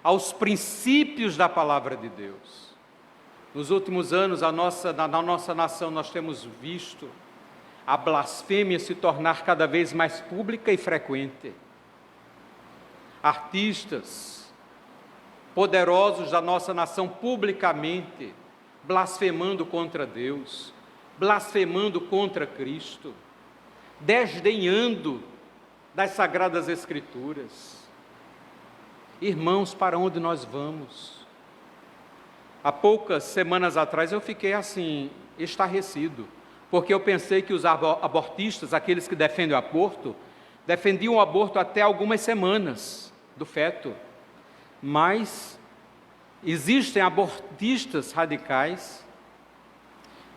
aos princípios da palavra de Deus. Nos últimos anos, na nossa nação, nós temos visto a blasfêmia se tornar cada vez mais pública e frequente. Artistas poderosos da nossa nação publicamente blasfemando contra Deus, blasfemando contra Cristo, desdenhando das Sagradas Escrituras. Irmãos, para onde nós vamos? Há poucas semanas atrás eu fiquei assim, estarrecido, porque eu pensei que os abortistas, aqueles que defendem o aborto, defendiam o aborto até algumas semanas do feto, mas existem abortistas radicais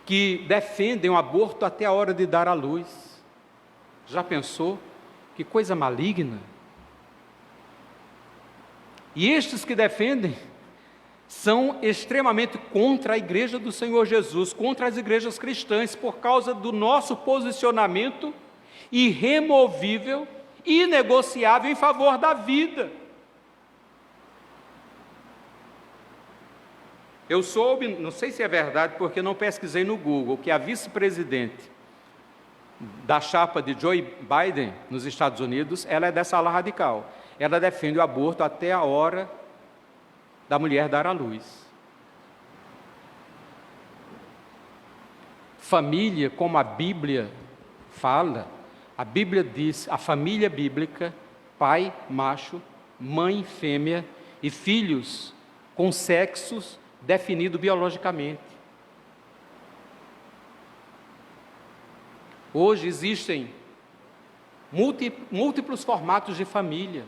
que defendem o aborto até a hora de dar à luz. Já pensou? Que coisa maligna! E estes que defendem são extremamente contra a igreja do Senhor Jesus, contra as igrejas cristãs, por causa do nosso posicionamento irremovível, inegociável em favor da vida. Eu soube, não sei se é verdade, porque não pesquisei no Google, que a vice-presidente da chapa de Joe Biden nos Estados Unidos, ela é dessa ala radical. Ela defende o aborto até a hora da mulher dar à luz. Família, como a Bíblia fala, a Bíblia diz, a família bíblica, pai, macho, mãe, fêmea e filhos com sexos definido biologicamente. Hoje existem múltiplos formatos de família.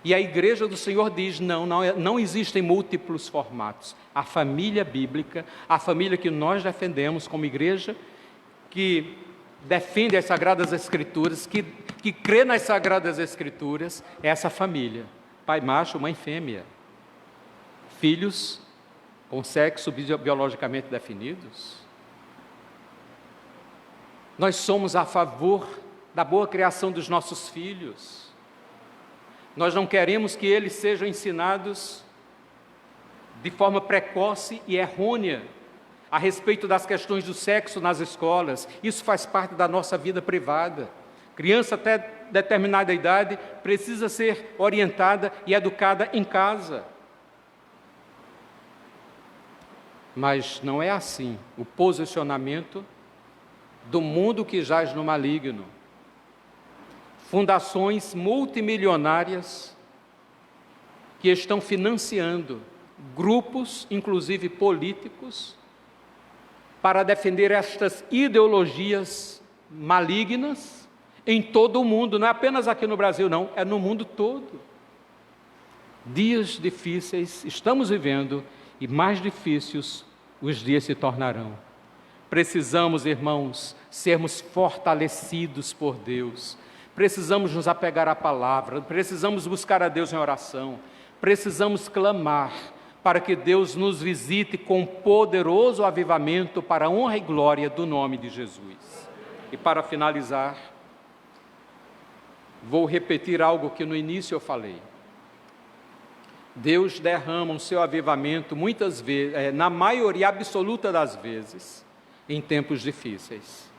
E a igreja do Senhor diz, não existem múltiplos formatos. A família bíblica, a família que nós defendemos como igreja, que defende as Sagradas Escrituras, que crê nas Sagradas Escrituras, é essa família. Pai macho, mãe fêmea. Filhos com sexo biologicamente definidos. Nós somos a favor da boa criação dos nossos filhos. Nós não queremos que eles sejam ensinados de forma precoce e errônea a respeito das questões do sexo nas escolas. Isso faz parte da nossa vida privada. Criança até determinada idade precisa ser orientada e educada em casa. Mas não é assim o posicionamento do mundo que jaz no maligno. Fundações multimilionárias que estão financiando grupos, inclusive políticos, para defender estas ideologias malignas em todo o mundo, não é apenas aqui no Brasil, não, é no mundo todo. Dias difíceis estamos vivendo e mais difíceis os dias se tornarão. Precisamos, irmãos, sermos fortalecidos por Deus. Precisamos nos apegar à palavra, precisamos buscar a Deus em oração, precisamos clamar para que Deus nos visite com poderoso avivamento para a honra e glória do nome de Jesus. E para finalizar, vou repetir algo que no início eu falei. Deus derrama o seu avivamento muitas vezes, na maioria absoluta das vezes, em tempos difíceis.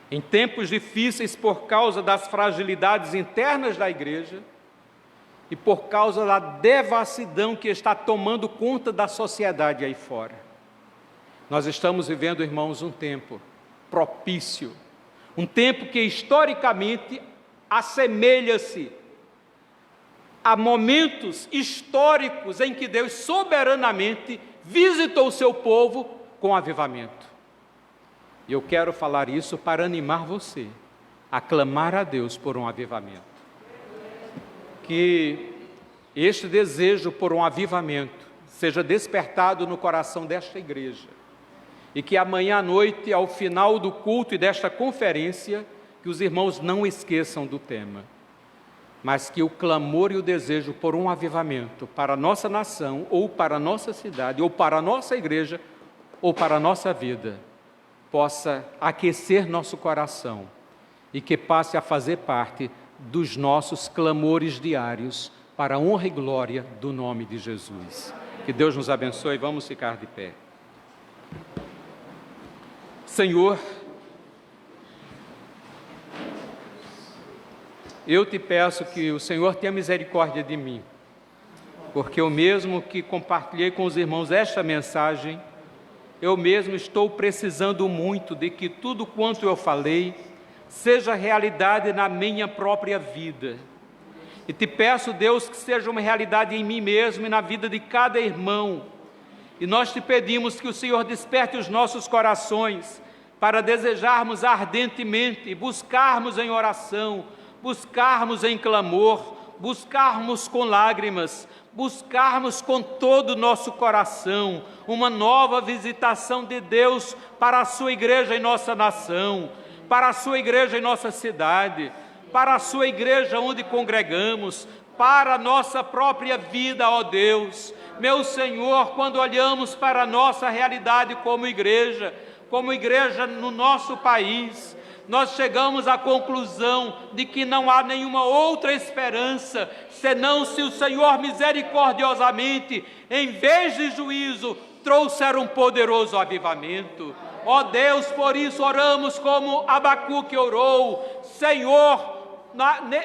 Em tempos difíceis por causa das fragilidades internas da igreja e por causa da devassidão que está tomando conta da sociedade aí fora. Nós estamos vivendo, irmãos, um tempo propício, um tempo que historicamente assemelha-se a momentos históricos em que Deus soberanamente visitou o seu povo com avivamento. E eu quero falar isso para animar você a clamar a Deus por um avivamento. Que este desejo por um avivamento seja despertado no coração desta igreja e que amanhã à noite, ao final do culto e desta conferência, que os irmãos não esqueçam do tema, mas que o clamor e o desejo por um avivamento para a nossa nação, ou para a nossa cidade, ou para a nossa igreja, ou para a nossa vida, possa aquecer nosso coração e que passe a fazer parte dos nossos clamores diários para a honra e glória do nome de Jesus. Que Deus nos abençoe. Vamos ficar de pé. Senhor, eu te peço que o Senhor tenha misericórdia de mim, porque eu mesmo que compartilhei com os irmãos esta mensagem, eu mesmo estou precisando muito de que tudo quanto eu falei seja realidade na minha própria vida. E te peço, Deus, que seja uma realidade em mim mesmo e na vida de cada irmão, E nós te pedimos que o Senhor desperte os nossos corações para desejarmos ardentemente, buscarmos em oração, buscarmos em clamor, buscarmos com lágrimas, buscarmos com todo o nosso coração uma nova visitação de Deus para a sua igreja em nossa nação, para a sua igreja em nossa cidade, para a sua igreja onde congregamos, para a nossa própria vida, ó Deus. Meu Senhor, quando olhamos para a nossa realidade como igreja no nosso país, nós chegamos à conclusão de que não há nenhuma outra esperança, senão se o Senhor misericordiosamente, em vez de juízo, trouxer um poderoso avivamento. Ó Deus, por isso oramos como Abacuque orou: Senhor,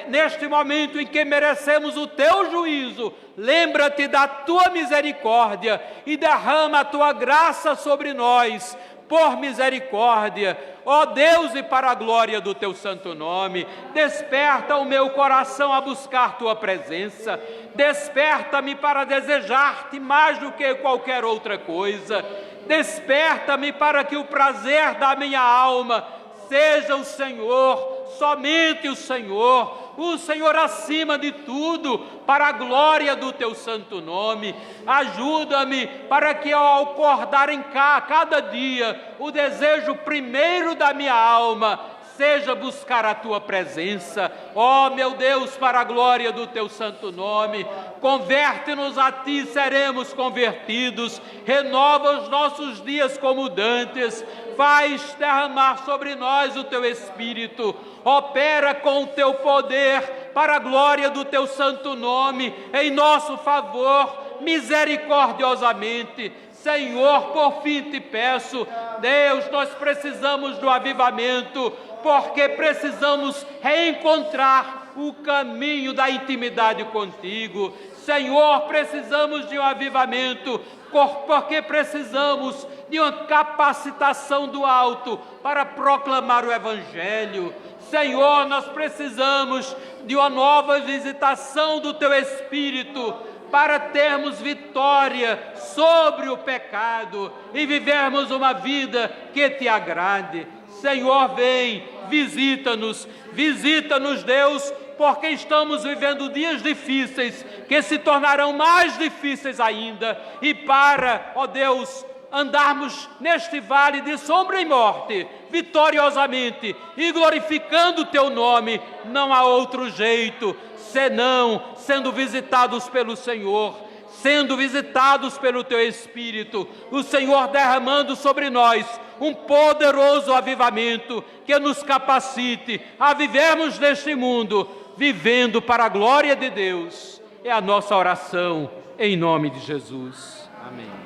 neste momento em que merecemos o teu juízo, lembra-te da tua misericórdia e derrama a tua graça sobre nós, por misericórdia, ó Deus, e para a glória do teu santo nome. Desperta o meu coração a buscar tua presença, desperta-me para desejar-te mais do que qualquer outra coisa, desperta-me para que o prazer da minha alma seja o Senhor, somente o Senhor acima de tudo, para a glória do teu santo nome. Ajuda-me para que ao acordar em cada dia, o desejo primeiro da minha alma seja buscar a tua presença. Ó meu Deus, para a glória do teu santo nome, converte-nos a ti, seremos convertidos, renova os nossos dias como dantes, faz derramar sobre nós o teu Espírito, opera com o teu poder, para a glória do teu santo nome, em nosso favor, misericordiosamente. Senhor, por fim te peço, Deus, nós precisamos do avivamento, porque precisamos reencontrar o caminho da intimidade contigo. Senhor, precisamos de um avivamento, porque precisamos de uma capacitação do alto para proclamar o Evangelho. Senhor, nós precisamos de uma nova visitação do teu Espírito, para termos vitória sobre o pecado e vivermos uma vida que te agrade. Senhor, vem, visita-nos, Deus, porque estamos vivendo dias difíceis, que se tornarão mais difíceis ainda, e para, ó Deus, andarmos neste vale de sombra e morte, vitoriosamente e glorificando o teu nome, não há outro jeito, senão sendo visitados pelo Senhor, sendo visitados pelo teu Espírito, o Senhor derramando sobre nós um poderoso avivamento que nos capacite a vivermos neste mundo, vivendo para a glória de Deus. É a nossa oração, em nome de Jesus. Amém.